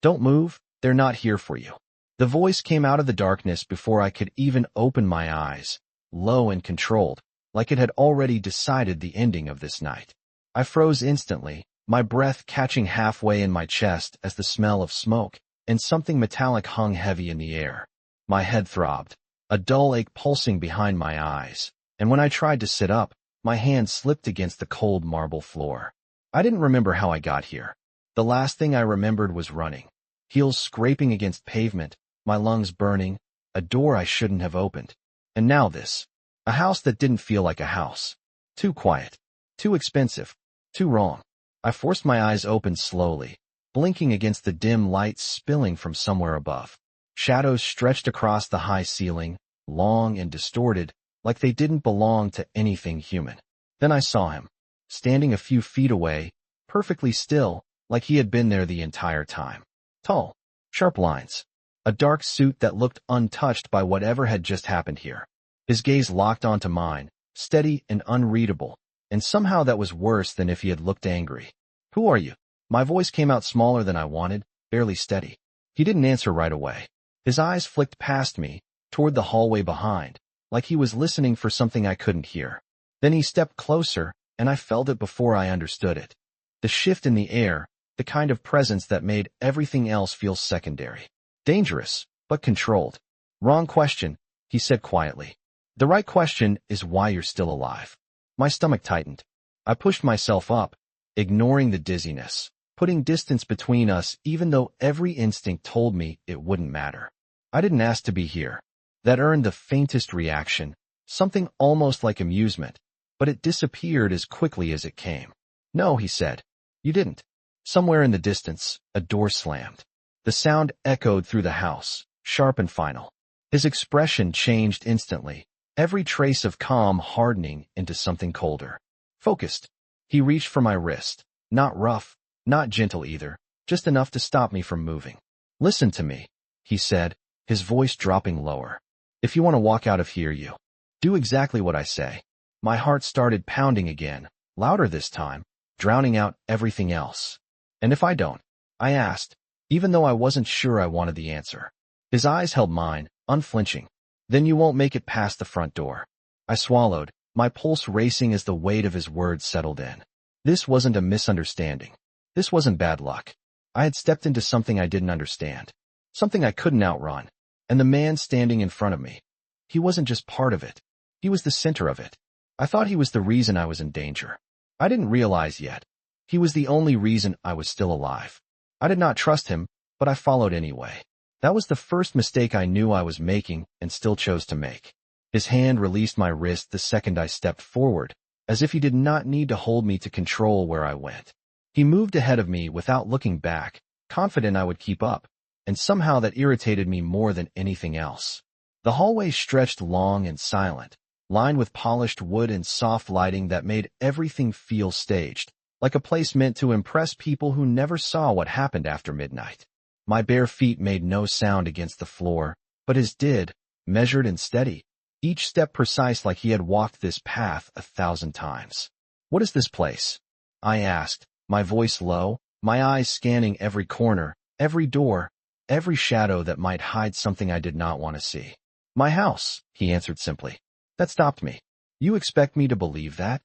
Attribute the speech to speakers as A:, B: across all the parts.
A: Don't move, they're not here for you. The voice came out of the darkness before I could even open my eyes, low and controlled, like it had already decided the ending of this night. I froze instantly, my breath catching halfway in my chest as the smell of smoke and something metallic hung heavy in the air. My head throbbed, a dull ache pulsing behind my eyes, and when I tried to sit up, my hand slipped against the cold marble floor. I didn't remember how I got here. The last thing I remembered was running, heels scraping against pavement, my lungs burning, a door I shouldn't have opened. And now this. A house that didn't feel like a house. Too quiet. Too expensive. Too wrong. I forced my eyes open slowly, blinking against the dim light spilling from somewhere above. Shadows stretched across the high ceiling, long and distorted, like they didn't belong to anything human. Then I saw him, standing a few feet away, perfectly still, like he had been there the entire time. Tall, sharp lines. A dark suit that looked untouched by whatever had just happened here. His gaze locked onto mine, steady and unreadable, and somehow that was worse than if he had looked angry. Who are you? My voice came out smaller than I wanted, barely steady. He didn't answer right away. His eyes flicked past me, toward the hallway behind, like he was listening for something I couldn't hear. Then he stepped closer, and I felt it before I understood it. The shift in the air, the kind of presence that made everything else feel secondary. Dangerous, but controlled. Wrong question, he said quietly. The right question is why you're still alive. My stomach tightened. I pushed myself up, ignoring the dizziness, putting distance between us even though every instinct told me it wouldn't matter. I didn't ask to be here. That earned the faintest reaction, something almost like amusement, but it disappeared as quickly as it came. No, he said. You didn't. Somewhere in the distance, a door slammed. The sound echoed through the house, sharp and final. His expression changed instantly, every trace of calm hardening into something colder. Focused. He reached for my wrist, not rough, not gentle either, just enough to stop me from moving. Listen to me, he said, his voice dropping lower. If you want to walk out of here, you do exactly what I say. My heart started pounding again, louder this time, drowning out everything else. And if I don't? I asked, even though I wasn't sure I wanted the answer. His eyes held mine, unflinching. Then you won't make it past the front door. I swallowed, my pulse racing as the weight of his words settled in. This wasn't a misunderstanding. This wasn't bad luck. I had stepped into something I didn't understand, something I couldn't outrun. And the man standing in front of me, he wasn't just part of it. He was the center of it. I thought he was the reason I was in danger. I didn't realize yet. He was the only reason I was still alive. I did not trust him, but I followed anyway. That was the first mistake I knew I was making and still chose to make. His hand released my wrist the second I stepped forward, as if he did not need to hold me to control where I went. He moved ahead of me without looking back, confident I would keep up, and somehow that irritated me more than anything else. The hallway stretched long and silent, lined with polished wood and soft lighting that made everything feel staged, like a place meant to impress people who never saw what happened after midnight. My bare feet made no sound against the floor, but his did, measured and steady, each step precise like he had walked this path 1,000 times. What is this place? I asked, my voice low, my eyes scanning every corner, every door, every shadow that might hide something I did not want to see. My house, he answered simply. That stopped me. You expect me to believe that?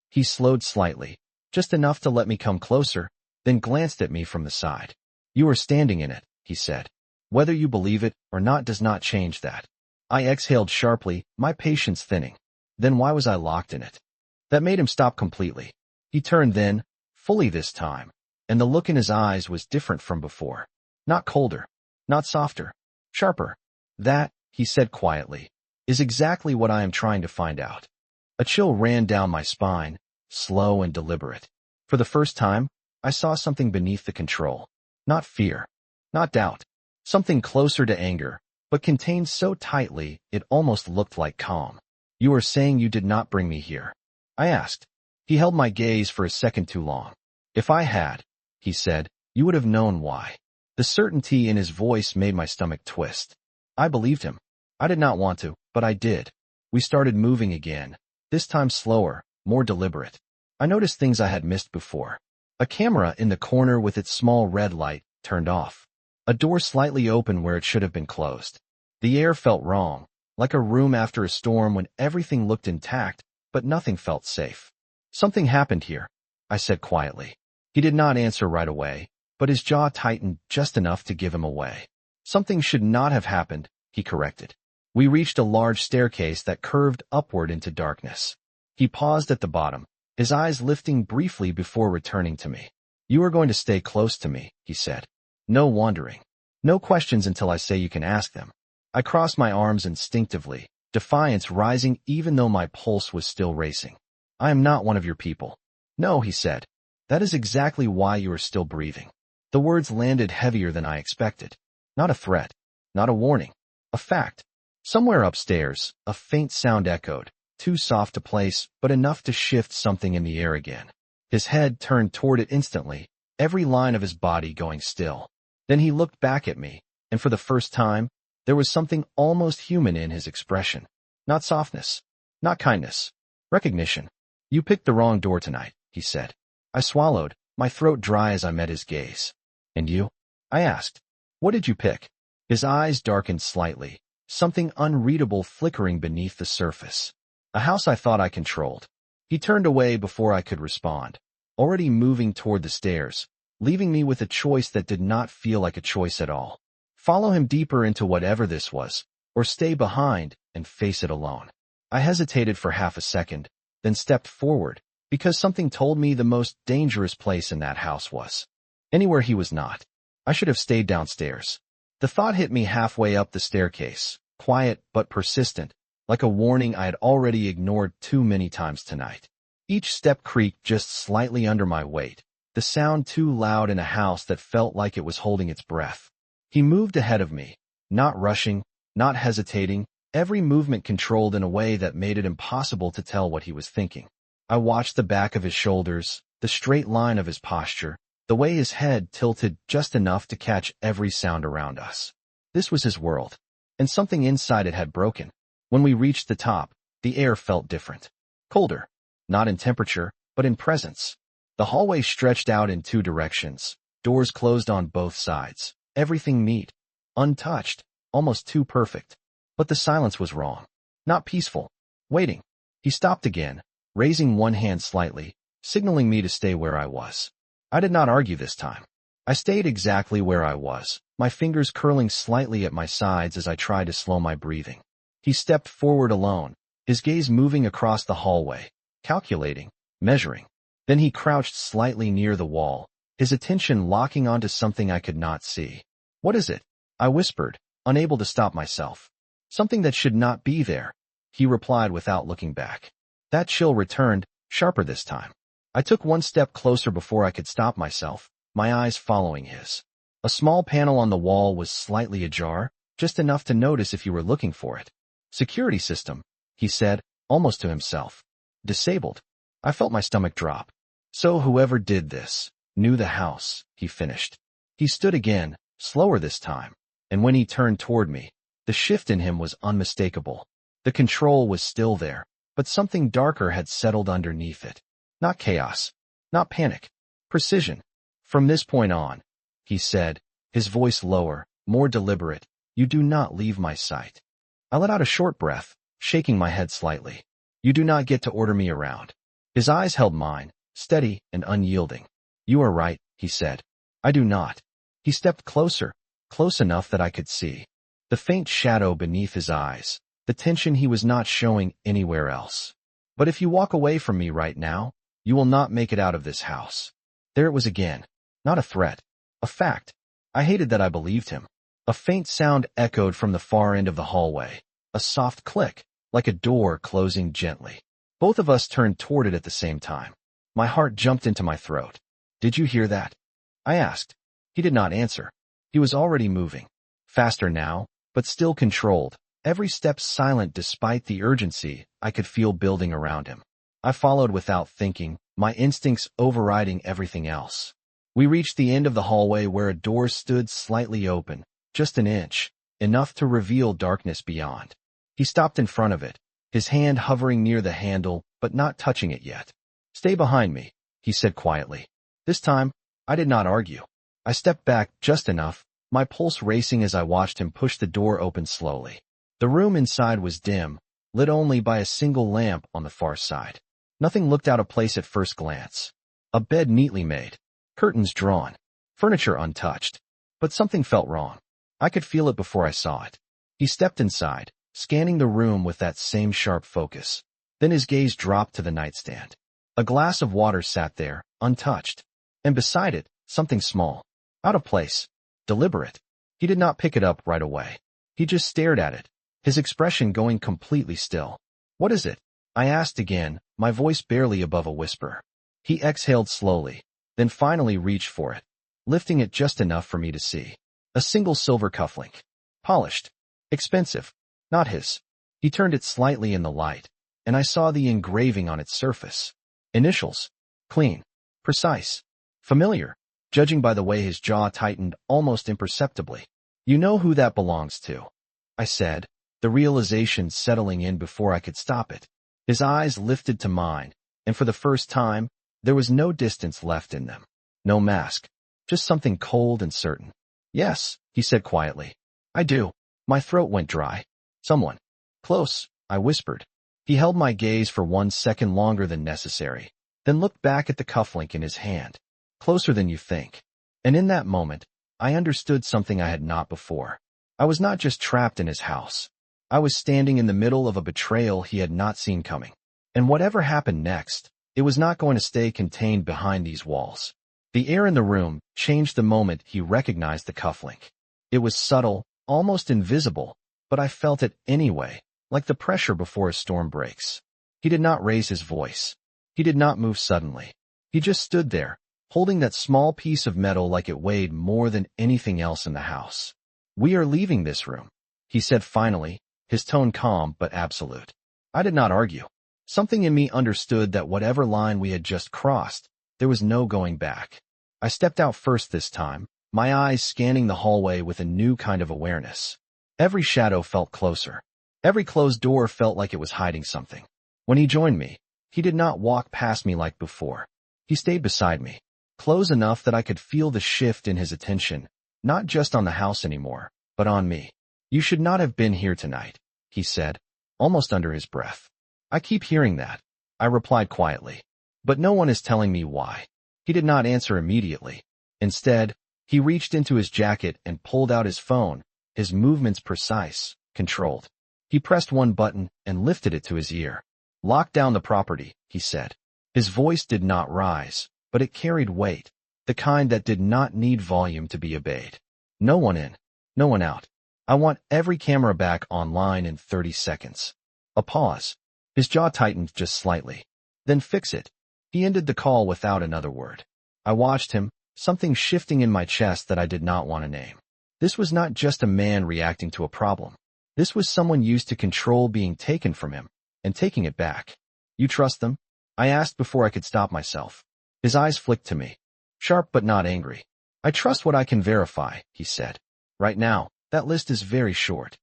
A: He slowed slightly, just enough to let me come closer, then glanced at me from the side. You are standing in it, he said. Whether you believe it or not does not change that. I exhaled sharply, my patience thinning. Then why was I locked in it? That made him stop completely. He turned then, fully this time, and the look in his eyes was different from before. Not colder, not softer, sharper. That, he said quietly, is exactly what I am trying to find out. A chill ran down my spine, slow and deliberate. For the first time, I saw something beneath the control. Not fear, not doubt, something closer to anger, but contained so tightly it almost looked like calm. You are saying you did not bring me here? I asked. He held my gaze for a second too long. If I had, he said, you would have known why. The certainty in his voice made my stomach twist. I believed him. I did not want to, but I did. We started moving again, this time slower, more deliberate. I noticed things I had missed before. A camera in the corner with its small red light turned off. A door slightly open where it should have been closed. The air felt wrong, like a room after a storm when everything looked intact, but nothing felt safe. Something happened here, I said quietly. He did not answer right away, but his jaw tightened just enough to give him away. Something should not have happened, he corrected. We reached a large staircase that curved upward into darkness. He paused at the bottom, his eyes lifting briefly before returning to me. You are going to stay close to me, he said. No wandering. No questions until I say you can ask them. I crossed my arms instinctively, defiance rising even though my pulse was still racing. I am not one of your people. No, he said. That is exactly why you are still breathing. The words landed heavier than I expected. Not a threat. Not a warning. A fact. Somewhere upstairs, a faint sound echoed, too soft to place, but enough to shift something in the air again. His head turned toward it instantly, every line of his body going still. Then he looked back at me, and for the first time, there was something almost human in his expression. Not softness. Not kindness. Recognition. You picked the wrong door tonight, he said. I swallowed, my throat dry as I met his gaze. And you? I asked. What did you pick? His eyes darkened slightly, something unreadable flickering beneath the surface. A house I thought I controlled. He turned away before I could respond, already moving toward the stairs, leaving me with a choice that did not feel like a choice at all. Follow him deeper into whatever this was, or stay behind and face it alone. I hesitated for half a second, then stepped forward, because something told me the most dangerous place in that house was anywhere he was not. I should have stayed downstairs. The thought hit me halfway up the staircase, quiet but persistent, like a warning I had already ignored too many times tonight. Each step creaked just slightly under my weight, the sound too loud in a house that felt like it was holding its breath. He moved ahead of me, not rushing, not hesitating, every movement controlled in a way that made it impossible to tell what he was thinking. I watched the back of his shoulders, the straight line of his posture, the way his head tilted just enough to catch every sound around us. This was his world, and something inside it had broken. When we reached the top, the air felt different. Colder. Not in temperature, but in presence. The hallway stretched out in two directions, doors closed on both sides, everything neat, untouched, almost too perfect. But the silence was wrong. Not peaceful. Waiting. He stopped again, raising one hand slightly, signaling me to stay where I was. I did not argue this time. I stayed exactly where I was, my fingers curling slightly at my sides as I tried to slow my breathing. He stepped forward alone, his gaze moving across the hallway, calculating, measuring. Then he crouched slightly near the wall, his attention locking onto something I could not see. What is it? I whispered, unable to stop myself. Something that should not be there, he replied without looking back. That chill returned, sharper this time. I took one step closer before I could stop myself, my eyes following his. A small panel on the wall was slightly ajar, just enough to notice if you were looking for it. Security system, he said, almost to himself. Disabled. I felt my stomach drop. So whoever did this knew the house, he finished. He stood again, slower this time, and when he turned toward me, the shift in him was unmistakable. The control was still there, but something darker had settled underneath it. Not chaos, not panic, precision. From this point on, he said, his voice lower, more deliberate, you do not leave my sight. I let out a short breath, shaking my head slightly. You do not get to order me around. His eyes held mine, steady and unyielding. You are right, he said. I do not. He stepped closer, close enough that I could see. The faint shadow beneath his eyes, the tension he was not showing anywhere else. But if you walk away from me right now, you will not make it out of this house. There it was again. Not a threat. A fact. I hated that I believed him. A faint sound echoed from the far end of the hallway. A soft click, like a door closing gently. Both of us turned toward it at the same time. My heart jumped into my throat. Did you hear that? I asked. He did not answer. He was already moving. Faster now, but still controlled. Every step silent despite the urgency I could feel building around him. I followed without thinking, my instincts overriding everything else. We reached the end of the hallway where a door stood slightly open, just an inch, enough to reveal darkness beyond. He stopped in front of it, his hand hovering near the handle, but not touching it yet. Stay behind me, he said quietly. This time, I did not argue. I stepped back just enough, my pulse racing as I watched him push the door open slowly. The room inside was dim, lit only by a single lamp on the far side. Nothing looked out of place at first glance. A bed neatly made, curtains drawn, furniture untouched. But something felt wrong. I could feel it before I saw it. He stepped inside, scanning the room with that same sharp focus. Then his gaze dropped to the nightstand. A glass of water sat there, untouched. And beside it, something small. Out of place. Deliberate. He did not pick it up right away. He just stared at it, his expression going completely still. "What is it?" I asked again, my voice barely above a whisper. He exhaled slowly, then finally reached for it, lifting it just enough for me to see. A single silver cufflink. Polished. Expensive. Not his. He turned it slightly in the light, and I saw the engraving on its surface. Initials. Clean. Precise. Familiar, judging by the way his jaw tightened almost imperceptibly. "You know who that belongs to," I said, the realization settling in before I could stop it. His eyes lifted to mine, and for the first time, there was no distance left in them. No mask. Just something cold and certain. "Yes," he said quietly. "I do." My throat went dry. "Someone. Close," I whispered. He held my gaze for 1 second longer than necessary, then looked back at the cufflink in his hand. "Closer than you think." And in that moment, I understood something I had not before. I was not just trapped in his house. I was standing in the middle of a betrayal he had not seen coming. And whatever happened next, it was not going to stay contained behind these walls. The air in the room changed the moment he recognized the cufflink. It was subtle, almost invisible, but I felt it anyway, like the pressure before a storm breaks. He did not raise his voice. He did not move suddenly. He just stood there, holding that small piece of metal like it weighed more than anything else in the house. "We are leaving this room," he said finally, his tone calm but absolute. I did not argue. Something in me understood that whatever line we had just crossed, there was no going back. I stepped out first this time, my eyes scanning the hallway with a new kind of awareness. Every shadow felt closer. Every closed door felt like it was hiding something. When he joined me, he did not walk past me like before. He stayed beside me, close enough that I could feel the shift in his attention, not just on the house anymore, but on me. "You should not have been here tonight," he said, almost under his breath. "I keep hearing that," I replied quietly. "But no one is telling me why." He did not answer immediately. Instead, he reached into his jacket and pulled out his phone, his movements precise, controlled. He pressed one button and lifted it to his ear. "Lock down the property," he said. His voice did not rise, but it carried weight, the kind that did not need volume to be obeyed. "No one in, no one out. I want every camera back online in 30 seconds. A pause. His jaw tightened just slightly. "Then fix it." He ended the call without another word. I watched him, something shifting in my chest that I did not want to name. This was not just a man reacting to a problem. This was someone used to control being taken from him, and taking it back. "You trust them?" I asked before I could stop myself. His eyes flicked to me, sharp but not angry. "I trust what I can verify," he said. "Right now, that list is very short."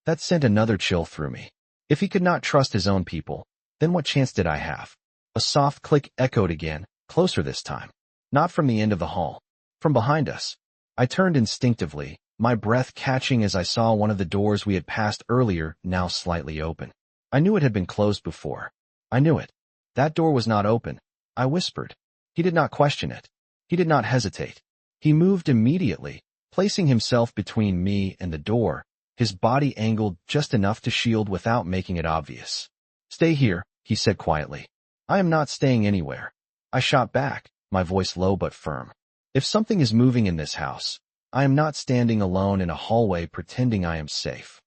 A: That sent another chill through me. If he could not trust his own people, then what chance did I have? A soft click echoed again, closer this time. Not from the end of the hall. From behind us. I turned instinctively, my breath catching as I saw one of the doors we had passed earlier now slightly open. I knew it had been closed before. I knew it. That door was not open. I whispered. He did not question it. He did not hesitate. He moved immediately, placing himself between me and the door, his body angled just enough to shield without making it obvious. "Stay here," he said quietly. "I am not staying anywhere." I shot back, my voice low but firm. "If something is moving in this house, I am not standing alone in a hallway pretending I am safe."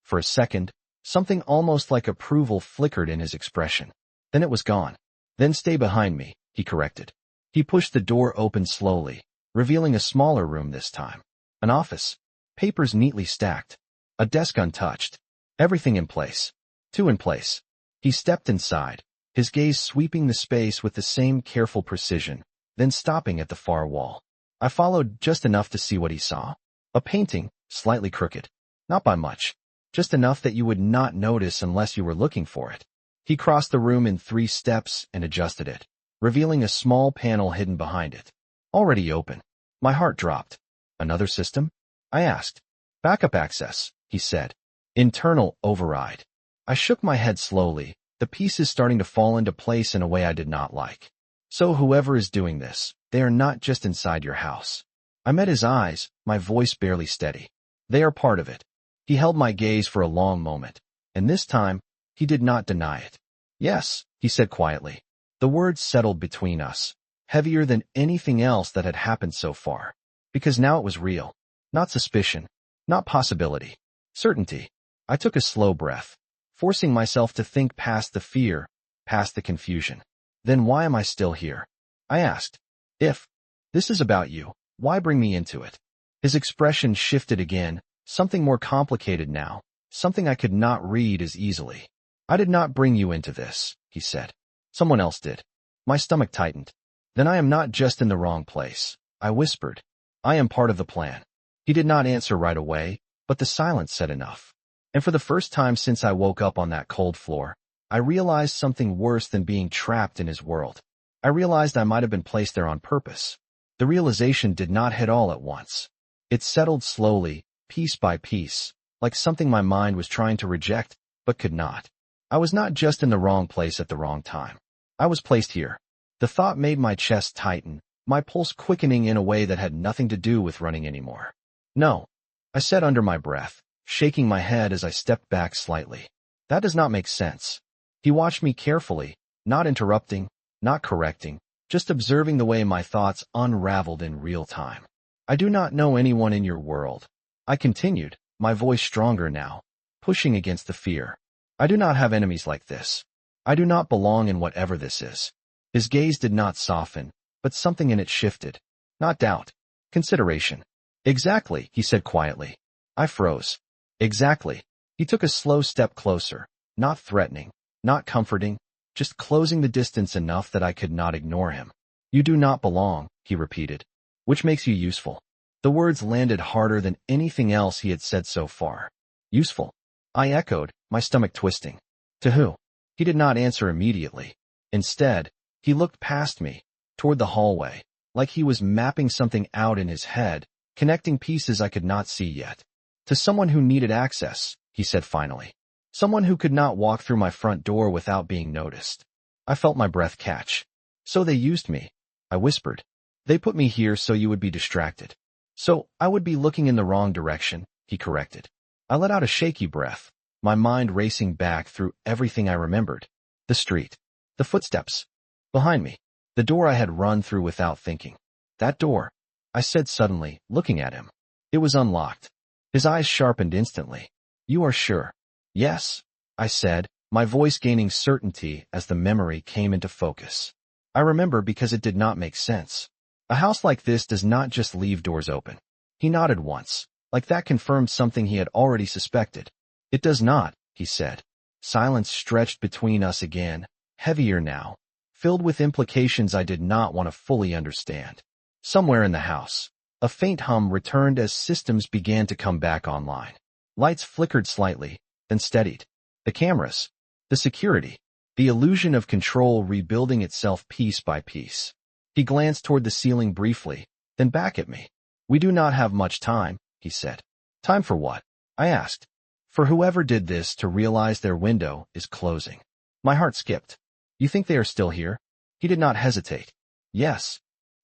A: For a second, something almost like approval flickered in his expression. Then it was gone. "Then stay behind me," he corrected. He pushed the door open slowly, revealing a smaller room this time. An office. Papers neatly stacked. A desk untouched. Everything in place. Two in place. He stepped inside, his gaze sweeping the space with the same careful precision, then stopping at the far wall. I followed just enough to see what he saw. A painting, slightly crooked. Not by much. Just enough that you would not notice unless you were looking for it. He crossed the room in 3 steps and adjusted it, revealing a small panel hidden behind it. Already open. My heart dropped. Another system? I asked. Backup access, he said. Internal override. I shook my head slowly, the pieces starting to fall into place in a way I did not like. So whoever is doing this, they are not just inside your house. I met his eyes, my voice barely steady. They are part of it. He held my gaze for a long moment, and this time, he did not deny it. Yes, he said quietly. The words settled between us, heavier than anything else that had happened so far. Because now it was real. Not suspicion. Not possibility. Certainty. I took a slow breath, forcing myself to think past the fear, past the confusion. Then why am I still here? I asked. If this is about you, why bring me into it? His expression shifted again, something more complicated now, something I could not read as easily. I did not bring you into this, he said. Someone else did. My stomach tightened. Then I am not just in the wrong place, I whispered. I am part of the plan. He did not answer right away, but the silence said enough. And for the first time since I woke up on that cold floor, I realized something worse than being trapped in his world. I realized I might have been placed there on purpose. The realization did not hit all at once. It settled slowly, piece by piece, like something my mind was trying to reject, but could not. I was not just in the wrong place at the wrong time. I was placed here. The thought made my chest tighten, my pulse quickening in a way that had nothing to do with running anymore. No, I said under my breath, shaking my head as I stepped back slightly. That does not make sense. He watched me carefully, not interrupting, not correcting, just observing the way my thoughts unraveled in real time. I do not know anyone in your world. I continued, my voice stronger now, pushing against the fear. I do not have enemies like this. I do not belong in whatever this is. His gaze did not soften, but something in it shifted. Not doubt. Consideration. Exactly, he said quietly. I froze. Exactly. He took a slow step closer, not threatening, not comforting, just closing the distance enough that I could not ignore him. You do not belong, he repeated. Which makes you useful. The words landed harder than anything else he had said so far. Useful. I echoed, my stomach twisting. To who? He did not answer immediately. Instead, he looked past me, toward the hallway, like he was mapping something out in his head, connecting pieces I could not see yet. To someone who needed access, he said finally. Someone who could not walk through my front door without being noticed. I felt my breath catch. So they used me, I whispered. They put me here so you would be distracted. So I would be looking in the wrong direction, he corrected. I let out a shaky breath, my mind racing back through everything I remembered. The street. The footsteps. Behind me. The door I had run through without thinking. That door. I said suddenly, looking at him. It was unlocked. His eyes sharpened instantly. You are sure? Yes, I said, my voice gaining certainty as the memory came into focus. I remember because it did not make sense. A house like this does not just leave doors open. He nodded once, like that confirmed something he had already suspected. It does not, he said. Silence stretched between us again, heavier now, filled with implications I did not want to fully understand. Somewhere in the house, a faint hum returned as systems began to come back online. Lights flickered slightly, then steadied. The cameras, the security, the illusion of control rebuilding itself piece by piece. He glanced toward the ceiling briefly, then back at me. We do not have much time, he said. Time for what? I asked. For whoever did this to realize their window is closing. My heart skipped. You think they are still here? He did not hesitate. Yes.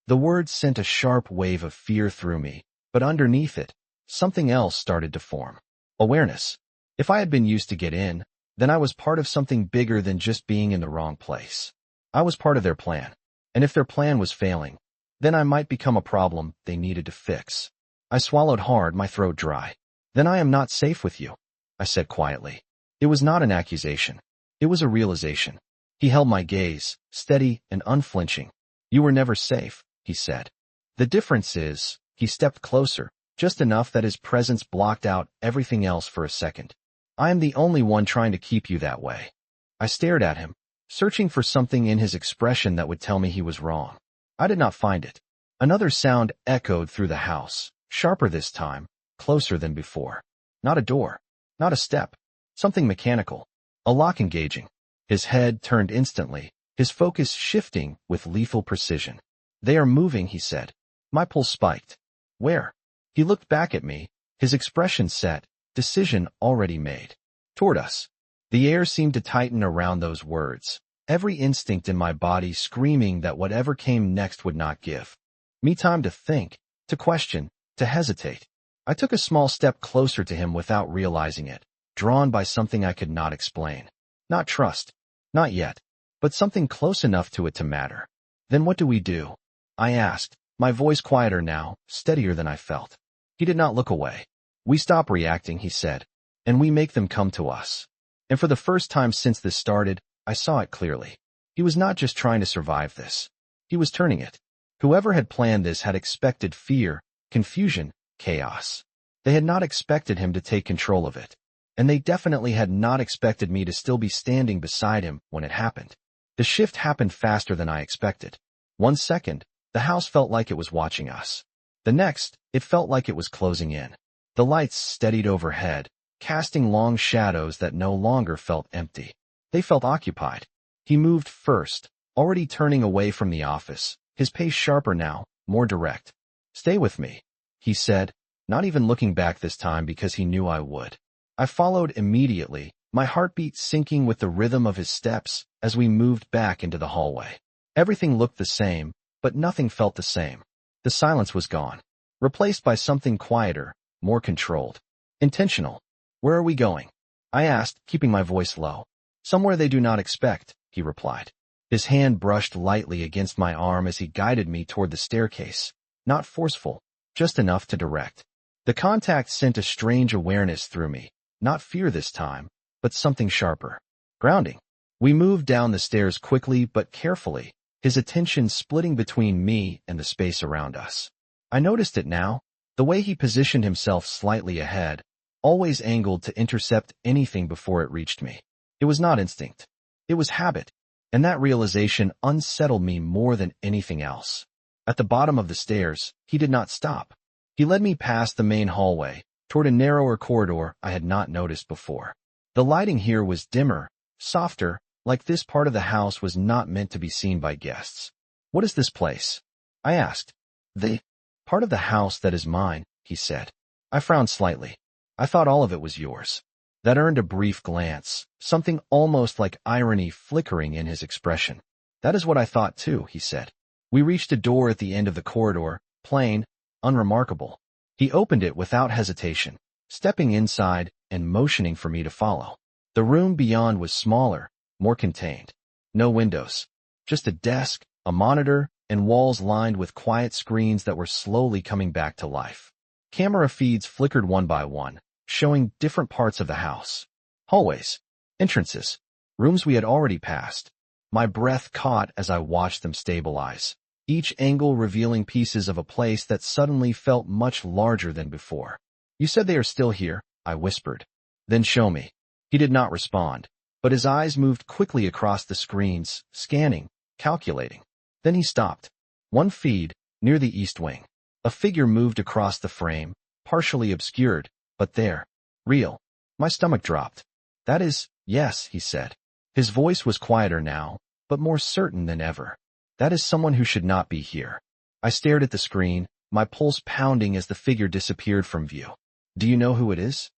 A: The words sent a sharp wave of fear through me, but underneath it, something else started to form. Awareness. If I had been used to get in, then I was part of something bigger than just being in the wrong place. I was part of their plan. And if their plan was failing, then I might become a problem they needed to fix. I swallowed hard, my throat dry. Then I am not safe with you, I said quietly. It was not an accusation. It was a realization. He held my gaze, steady and unflinching. You were never safe, he said. The difference is, he stepped closer, just enough that his presence blocked out everything else for a second. I am the only one trying to keep you that way. I stared at him, searching for something in his expression that would tell me he was wrong. I did not find it. Another sound echoed through the house, sharper this time, closer than before. Not a door, not a step, something mechanical, a lock engaging. His head turned instantly, his focus shifting with lethal precision. They are moving, he said. My pulse spiked. Where? He looked back at me, His expression set, decision already made. Toward us. The air seemed to tighten around those words, every instinct in my body screaming that whatever came next would not give me time to think, to question, to hesitate. I took a small step closer to him without realizing it, drawn by something I could not explain. Not trust. Not yet. But something close enough to it to matter. Then what do we do? I asked, my voice quieter now, steadier than I felt. He did not look away. We stop reacting, he said, and we make them come to us. And for the first time since this started, I saw it clearly. He was not just trying to survive this. He was turning it. Whoever had planned this had expected fear, confusion, chaos. They had not expected him to take control of it. And they definitely had not expected me to still be standing beside him when it happened. The shift happened faster than I expected. 1 second, the house felt like it was watching us. The next, it felt like it was closing in. The lights steadied overhead, casting long shadows that no longer felt empty. They felt occupied. He moved first, already turning away from the office, his pace sharper now, more direct. Stay with me, he said, not even looking back this time because he knew I would. I followed immediately, my heartbeat syncing with the rhythm of his steps as we moved back into the hallway. Everything looked the same, but nothing felt the same. The silence was gone, replaced by something quieter, more controlled. Intentional. Where are we going? I asked, keeping my voice low. Somewhere they do not expect, he replied. His hand brushed lightly against my arm as he guided me toward the staircase. Not forceful, just enough to direct. The contact sent a strange awareness through me. Not fear this time, but something sharper. Grounding. We moved down the stairs quickly but carefully, his attention splitting between me and the space around us. I noticed it now, the way he positioned himself slightly ahead, always angled to intercept anything before it reached me. It was not instinct. It was habit, and that realization unsettled me more than anything else. At the bottom of the stairs, he did not stop. He led me past the main hallway, toward a narrower corridor I had not noticed before. The lighting here was dimmer, softer, like this part of the house was not meant to be seen by guests. What is this place? I asked. The part of the house that is mine, he said. I frowned slightly. I thought all of it was yours. That earned a brief glance, something almost like irony flickering in his expression. That is what I thought too, he said. We reached a door at the end of the corridor, plain, unremarkable. He opened it without hesitation, stepping inside and motioning for me to follow. The room beyond was smaller, more contained. No windows. Just a desk, a monitor, and walls lined with quiet screens that were slowly coming back to life. Camera feeds flickered one by one, showing different parts of the house. Hallways, entrances, rooms we had already passed. My breath caught as I watched them stabilize, each angle revealing pieces of a place that suddenly felt much larger than before. You said they are still here, I whispered. Then show me. He did not respond, but his eyes moved quickly across the screens, scanning, calculating. Then he stopped. One feed, near the east wing. A figure moved across the frame, partially obscured, but there. Real. My stomach dropped. That is, yes, he said. His voice was quieter now, but more certain than ever. That is someone who should not be here. I stared at the screen, my pulse pounding as the figure disappeared from view. Do you know who it is?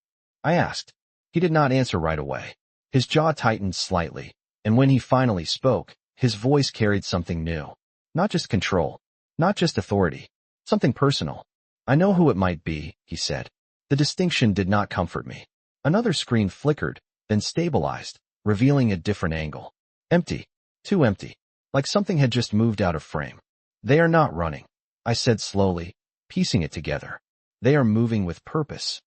A: I asked. He did not answer right away. His jaw tightened slightly, and when he finally spoke, his voice carried something new. Not just control, not just authority, something personal. I know who it might be, he said. The distinction did not comfort me. Another screen flickered, then stabilized, revealing a different angle. Empty. Too empty. Like something had just moved out of frame. They are not running, I said slowly, piecing it together. They are moving with purpose.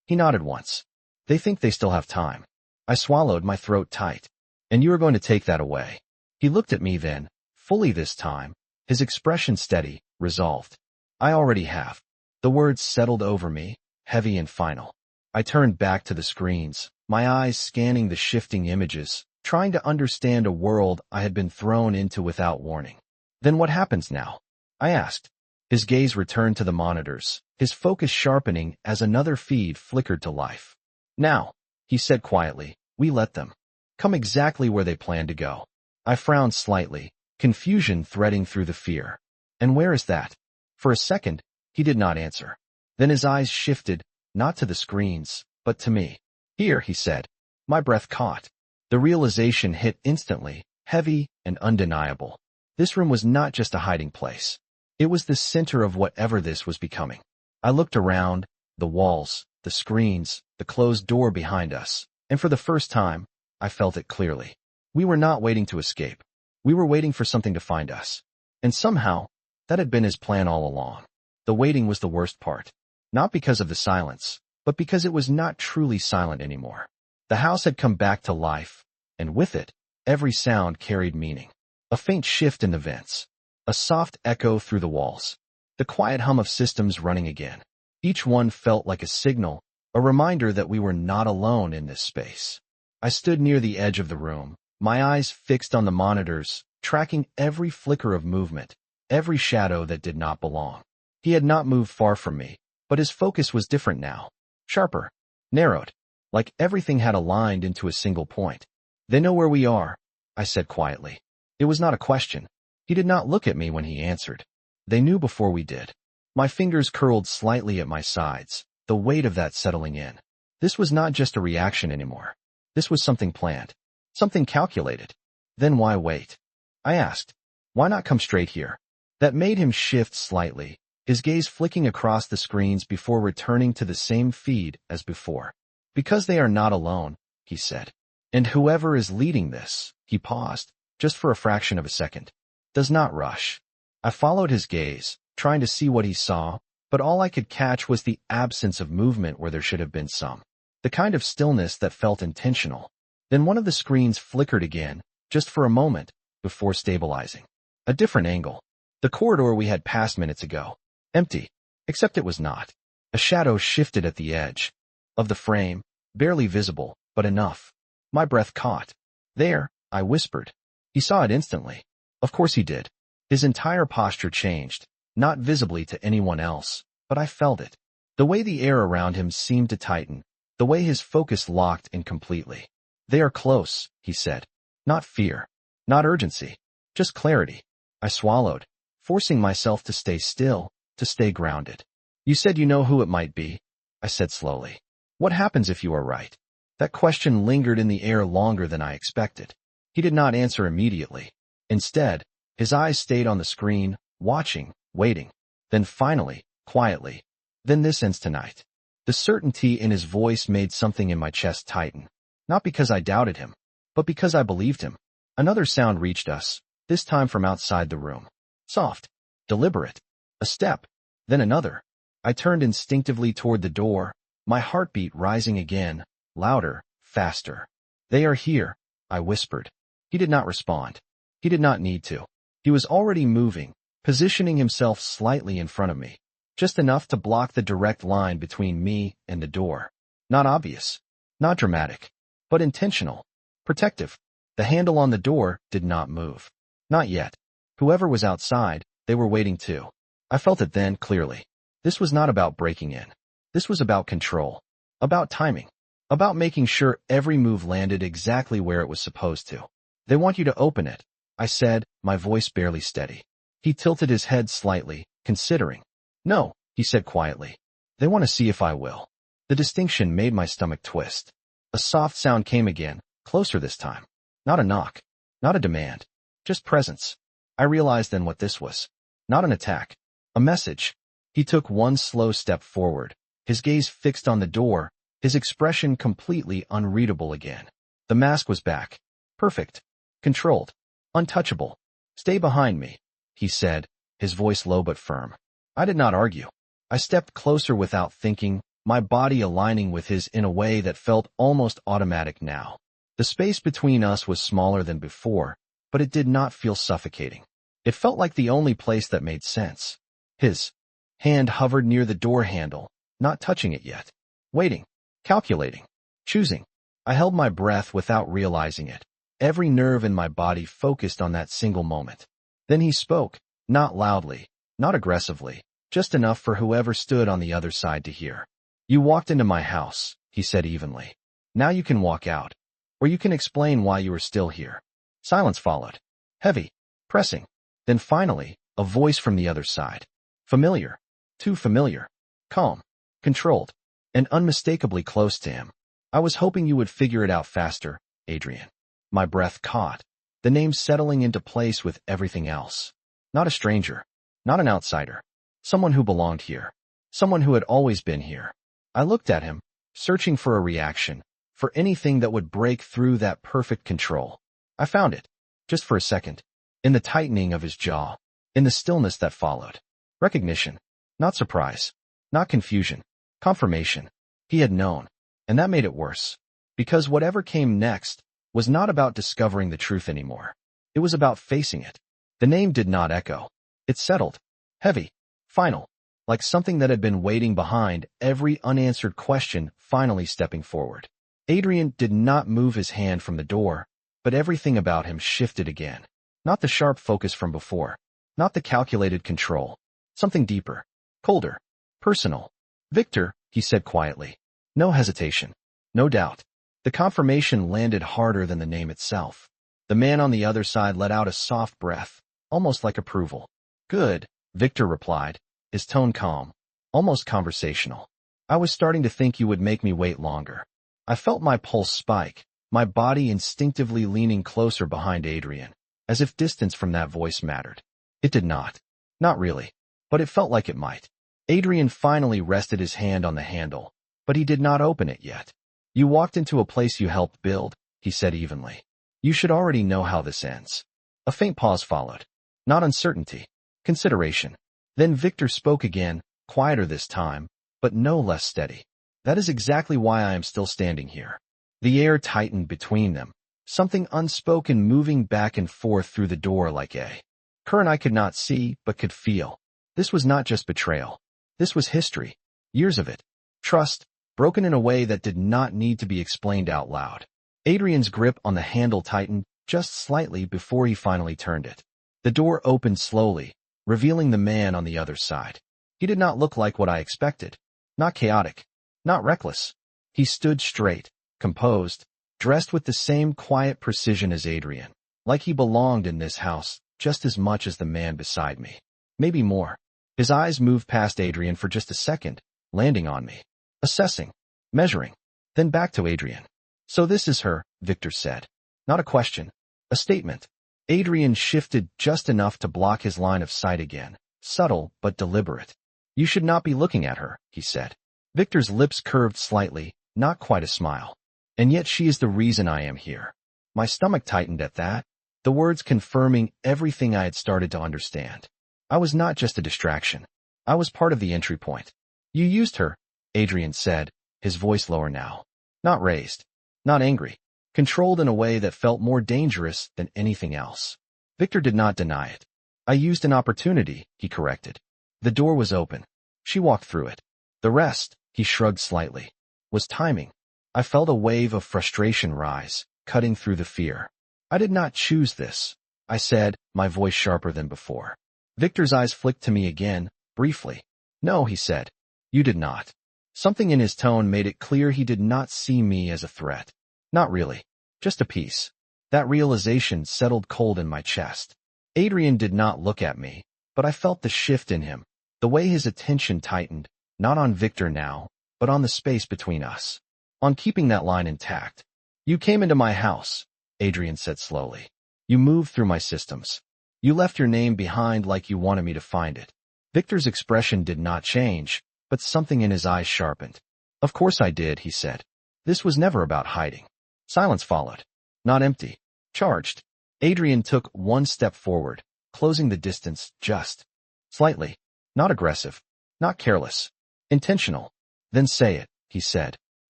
A: He nodded once. They think they still have time. I swallowed, my throat tight. And you are going to take that away. He looked at me then, fully this time, his expression steady, resolved. I already have. The words settled over me, heavy and final. I turned back to the screens, my eyes scanning the shifting images, trying to understand a world I had been thrown into without warning. Then what happens now? I asked. His gaze returned to the monitors, his focus sharpening as another feed flickered to life. Now, he said quietly, we let them come exactly where they plan to go. I frowned slightly, confusion threading through the fear. And where is that? For a second, he did not answer. Then his eyes shifted, not to the screens, but to me. Here, he said. My breath caught. The realization hit instantly, heavy and undeniable. This room was not just a hiding place. It was the center of whatever this was becoming. I looked around, the walls, the screens, the closed door behind us, and for the first time, I felt it clearly. We were not waiting to escape. We were waiting for something to find us. And somehow, that had been his plan all along. The waiting was the worst part. Not because of the silence, but because it was not truly silent anymore. The house had come back to life, and with it, every sound carried meaning. A faint shift in the vents. A soft echo through the walls. The quiet hum of systems running again. Each one felt like a signal, a reminder that we were not alone in this space. I stood near the edge of the room, my eyes fixed on the monitors, tracking every flicker of movement, every shadow that did not belong. He had not moved far from me, but his focus was different now. Sharper. Narrowed. Like everything had aligned into a single point. They know where we are, I said quietly. It was not a question. He did not look at me when he answered. They knew before we did. My fingers curled slightly at my sides, the weight of that settling in. This was not just a reaction anymore. This was something planned. Something calculated. Then why wait? I asked. Why not come straight here? That made him shift slightly, his gaze flicking across the screens before returning to the same feed as before. Because they are not alone, he said. And whoever is leading this, he paused, just for a fraction of a second, does not rush. I followed his gaze, trying to see what he saw, but all I could catch was the absence of movement where there should have been some. The kind of stillness that felt intentional. Then one of the screens flickered again, just for a moment, before stabilizing. A different angle. The corridor we had passed minutes ago. Empty. Except it was not. A shadow shifted at the edge of the frame, barely visible, but enough. My breath caught. There, I whispered. He saw it instantly. Of course he did. His entire posture changed, not visibly to anyone else, but I felt it. The way the air around him seemed to tighten, the way his focus locked in completely. They are close, he said. Not fear. Not urgency. Just clarity. I swallowed, forcing myself to stay still, to stay grounded. You said you know who it might be, I said slowly. What happens if you are right? That question lingered in the air longer than I expected. He did not answer immediately. Instead, his eyes stayed on the screen, watching, waiting. Then finally, quietly, then this ends tonight. The certainty in his voice made something in my chest tighten. Not because I doubted him, but because I believed him. Another sound reached us, this time from outside the room. Soft, deliberate. A step, then another. I turned instinctively toward the door, my heartbeat rising again, louder, faster. They are here, I whispered. He did not respond. He did not need to. He was already moving, positioning himself slightly in front of me, just enough to block the direct line between me and the door. Not obvious, not dramatic, but intentional, protective. The handle on the door did not move. Not yet. Whoever was outside, they were waiting too. I felt it then clearly. This was not about breaking in. This was about control, about timing, about making sure every move landed exactly where it was supposed to. They want you to open it, I said, my voice barely steady. He tilted his head slightly, considering. No, he said quietly. They want to see if I will. The distinction made my stomach twist. A soft sound came again, closer this time. Not a knock, not a demand, just presence. I realized then what this was. Not an attack, a message. He took one slow step forward, his gaze fixed on the door, his expression completely unreadable again. The mask was back. Perfect. Controlled. Untouchable. Stay behind me, he said, his voice low but firm. I did not argue. I stepped closer without thinking, my body aligning with his in a way that felt almost automatic now. The space between us was smaller than before, but it did not feel suffocating. It felt like the only place that made sense. His hand hovered near the door handle, not touching it yet. Waiting. Calculating. Choosing. I held my breath without realizing it. Every nerve in my body focused on that single moment. Then he spoke, not loudly, not aggressively, just enough for whoever stood on the other side to hear. You walked into my house, he said evenly. Now you can walk out. Or you can explain why you are still here. Silence followed. Heavy. Pressing. Then finally, a voice from the other side. Familiar. Too familiar. Calm. Controlled. and unmistakably close to him. I was hoping you would figure it out faster, Adrian. My breath caught, the name settling into place with everything else. Not a stranger, not an outsider, someone who belonged here, someone who had always been here. I looked at him, searching for a reaction, for anything that would break through that perfect control. I found it, just for a second, in the tightening of his jaw, in the stillness that followed. Recognition, not surprise, not confusion, confirmation. He had known, and that made it worse, because whatever came next was not about discovering the truth anymore. It was about facing it. The name did not echo. It settled, heavy, final, like something that had been waiting behind every unanswered question finally stepping forward. Adrian did not move his hand from the door, but everything about him shifted again. Not the sharp focus from before, not the calculated control. Something deeper, colder, personal. Victor, he said quietly. No hesitation, no doubt. The confirmation landed harder than the name itself. The man on the other side let out a soft breath, almost like approval. Good, Victor replied, his tone calm, almost conversational. I was starting to think you would make me wait longer. I felt my pulse spike, my body instinctively leaning closer behind Adrian, as if distance from that voice mattered. It did not. Not really. But it felt like it might. Adrian finally rested his hand on the handle, but he did not open it yet. You walked into a place you helped build, he said evenly. You should already know how this ends. A faint pause followed. Not uncertainty. Consideration. Then Victor spoke again, quieter this time, but no less steady. That is exactly why I am still standing here. The air tightened between them, something unspoken moving back and forth through the door like a current I could not see, but could feel. This was not just betrayal. This was history. Years of it. Trust, broken in a way that did not need to be explained out loud. Adrian's grip on the handle tightened just slightly before he finally turned it. The door opened slowly, revealing the man on the other side. He did not look like what I expected. Not chaotic. Not reckless. He stood straight, composed, dressed with the same quiet precision as Adrian, like he belonged in this house just as much as the man beside me. Maybe more. His eyes moved past Adrian for just a second, landing on me. Assessing. Measuring. Then back to Adrian. So this is her, Victor said. Not a question. A statement. Adrian shifted just enough to block his line of sight again. Subtle, but deliberate. You should not be looking at her, he said. Victor's lips curved slightly, not quite a smile. And yet she is the reason I am here. My stomach tightened at that, the words confirming everything I had started to understand. I was not just a distraction. I was part of the entry point. You used her, Adrian said, his voice lower now. Not raised. Not angry. Controlled in a way that felt more dangerous than anything else. Victor did not deny it. I used an opportunity, he corrected. The door was open. She walked through it. The rest, he shrugged slightly, was timing. I felt a wave of frustration rise, cutting through the fear. I did not choose this, I said, my voice sharper than before. Victor's eyes flicked to me again, briefly. No, he said. You did not. Something in his tone made it clear he did not see me as a threat. Not really. Just a piece. That realization settled cold in my chest. Adrian did not look at me, but I felt the shift in him, the way his attention tightened, not on Victor now, but on the space between us. On keeping that line intact. You came into my house, Adrian said slowly. You moved through my systems. You left your name behind like you wanted me to find it. Victor's expression did not change, but something in his eyes sharpened. Of course I did, he said. This was never about hiding. Silence followed. Not empty. Charged. Adrian took one step forward, closing the distance just slightly. Not aggressive. Not careless. Intentional. Then say it, he said.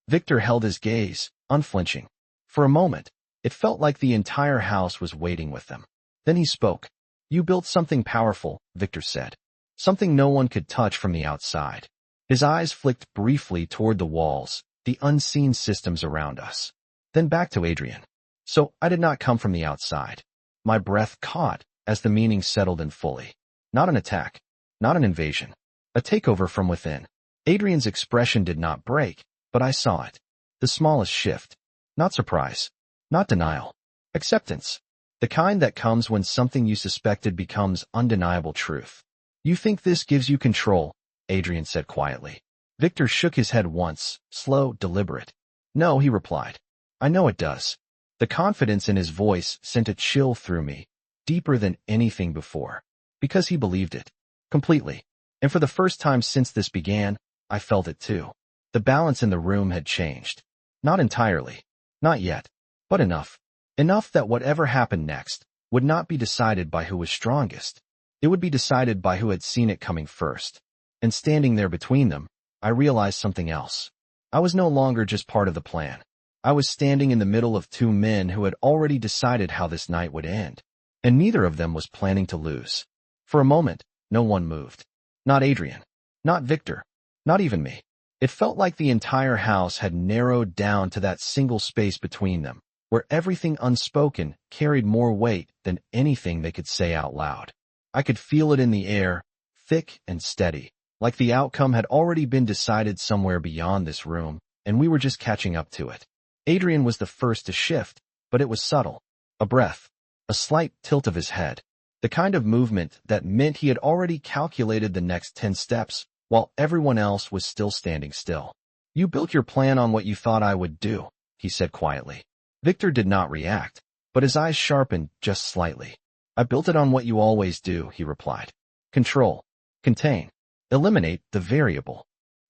A: Victor held his gaze, unflinching. For a moment, it felt like the entire house was waiting with them. Then he spoke. You built something powerful, Victor said. Something no one could touch from the outside. His eyes flicked briefly toward the walls, the unseen systems around us. Then back to Adrian. So I did not come from the outside. My breath caught as the meaning settled in fully. Not an attack. Not an invasion. A takeover from within. Adrian's expression did not break, but I saw it. The smallest shift. Not surprise. Not denial. Acceptance. The kind that comes when something you suspected becomes undeniable truth. You think this gives you control, Adrian said quietly. Victor shook his head once, slow, deliberate. No, he replied. I know it does. The confidence in his voice sent a chill through me, deeper than anything before. Because he believed it. Completely. And for the first time since this began, I felt it too. The balance in the room had changed. Not entirely. Not yet. But enough. Enough that whatever happened next would not be decided by who was strongest. It would be decided by who had seen it coming first. And standing there between them, I realized something else. I was no longer just part of the plan. I was standing in the middle of two men who had already decided how this night would end. And neither of them was planning to lose. For a moment, no one moved. Not Adrian. Not Victor. Not even me. It felt like the entire house had narrowed down to that single space between them, where everything unspoken carried more weight than anything they could say out loud. I could feel it in the air, thick and steady, like the outcome had already been decided somewhere beyond this room, and we were just catching up to it. Adrian was the first to shift, but it was subtle. A breath. A slight tilt of his head. The kind of movement that meant he had already calculated the next 10 steps, while everyone else was still standing still. You built your plan on what you thought I would do, he said quietly. Victor did not react, but his eyes sharpened just slightly. I built it on what you always do, he replied. Control. Contain. Eliminate the variable.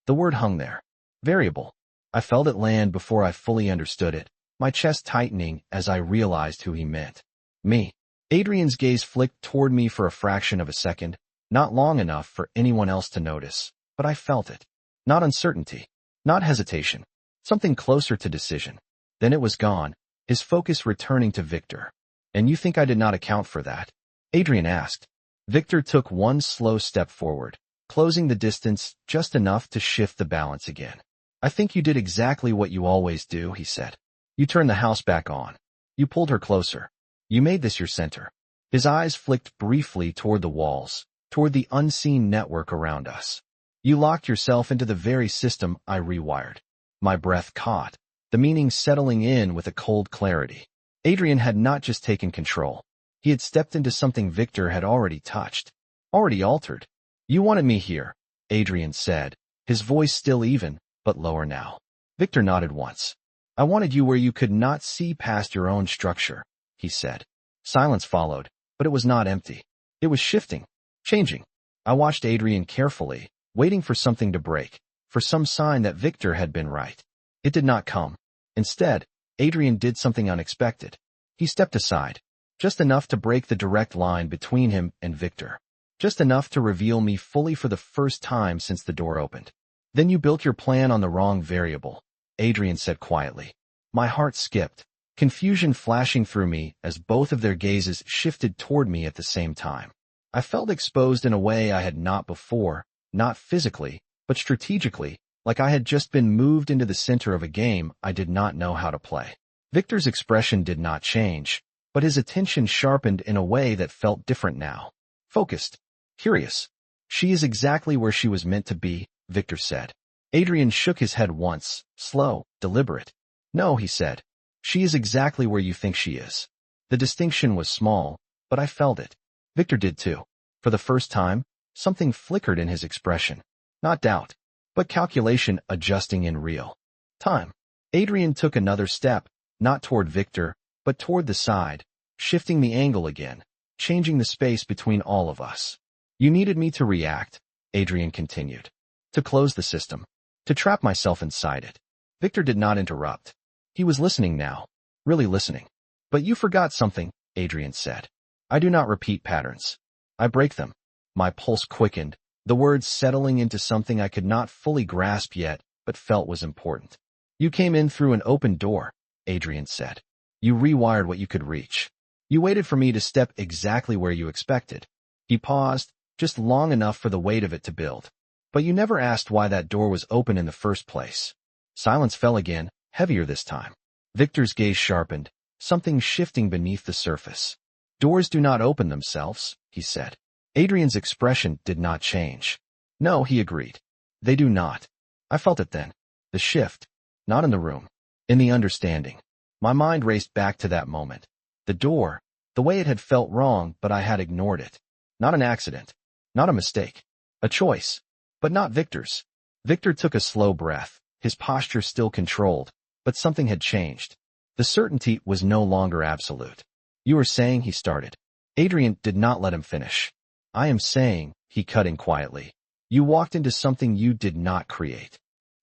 A: The word hung there. Variable. I felt it land before I fully understood it, my chest tightening as I realized who he meant. Me. Adrian's gaze flicked toward me for a fraction of a second, not long enough for anyone else to notice, but I felt it. Not uncertainty. Not hesitation. Something closer to decision. Then it was gone, his focus returning to Victor. And you think I did not account for that? Adrian asked. Victor took one slow step forward, closing the distance just enough to shift the balance again. I think you did exactly what you always do, he said. You turned the house back on. You pulled her closer. You made this your center. His eyes flicked briefly toward the walls, toward the unseen network around us. You locked yourself into the very system I rewired. My breath caught, the meaning settling in with a cold clarity. Adrian had not just taken control. He had stepped into something Victor had already touched, already altered. You wanted me here, Adrian said, his voice still even, but lower now. Victor nodded once. I wanted you where you could not see past your own structure, he said. Silence followed, but it was not empty. It was shifting, changing. I watched Adrian carefully, waiting for something to break, for some sign that Victor had been right. It did not come. Instead, Adrian did something unexpected. He stepped aside, just enough to break the direct line between him and Victor. Just enough to reveal me fully for the first time since the door opened. Then you built your plan on the wrong variable, Adrian said quietly. My heart skipped, confusion flashing through me as both of their gazes shifted toward me at the same time. I felt exposed in a way I had not before, not physically, but strategically, like I had just been moved into the center of a game I did not know how to play. Victor's expression did not change, but his attention sharpened in a way that felt different now. Focused. Curious. She is exactly where she was meant to be, Victor said. Adrian shook his head once, slow, deliberate. No, he said. She is exactly where you think she is. The distinction was small, but I felt it. Victor did too. For the first time, something flickered in his expression. Not doubt, but calculation adjusting in real time. Adrian took another step, not toward Victor, but toward the side, shifting the angle again, changing the space between all of us. You needed me to react, Adrian continued. To close the system. To trap myself inside it. Victor did not interrupt. He was listening now. Really listening. But you forgot something, Adrian said. I do not repeat patterns. I break them. My pulse quickened, the words settling into something I could not fully grasp yet, but felt was important. You came in through an open door, Adrian said. You rewired what you could reach. You waited for me to step exactly where you expected. He paused, just long enough for the weight of it to build. But you never asked why that door was open in the first place. Silence fell again, heavier this time. Victor's gaze sharpened, something shifting beneath the surface. Doors do not open themselves, he said. Adrian's expression did not change. No, he agreed. They do not. I felt it then. The shift. Not in the room. In the understanding. My mind raced back to that moment. The door. The way it had felt wrong, but I had ignored it. Not an accident. Not a mistake. A choice. But not Victor's. Victor took a slow breath, his posture still controlled, but something had changed. The certainty was no longer absolute. You were saying, he started. Adrian did not let him finish. I am saying, he cut in quietly. You walked into something you did not create.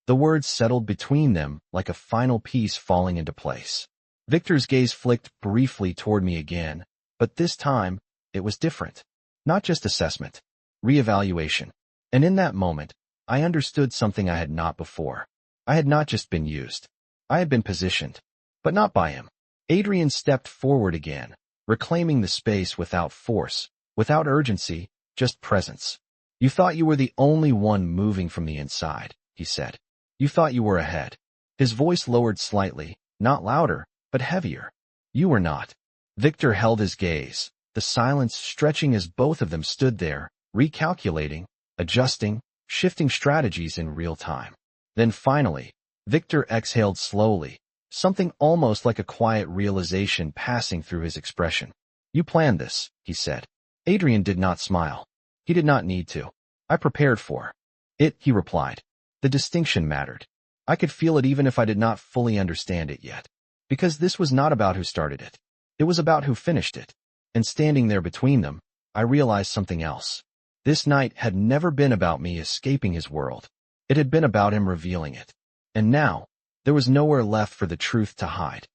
A: The words settled between them like a final piece falling into place. Victor's gaze flicked briefly toward me again, but this time, it was different. Not just assessment. Reevaluation. And in that moment, I understood something I had not before. I had not just been used. I had been positioned. But not by him. Adrian stepped forward again, reclaiming the space without force, without urgency, just presence. You thought you were the only one moving from the inside, he said. You thought you were ahead. His voice lowered slightly, not louder, but heavier. You were not. Victor held his gaze, the silence stretching as both of them stood there, recalculating, adjusting, shifting strategies in real time. Then finally, Victor exhaled slowly, something almost like a quiet realization passing through his expression. You planned this, he said. Adrian did not smile. He did not need to. I prepared for it, he replied. The distinction mattered. I could feel it even if I did not fully understand it yet. Because this was not about who started it. It was about who finished it. And standing there between them, I realized something else. This night had never been about me escaping his world. It had been about him revealing it. And now, there was nowhere left for the truth to hide.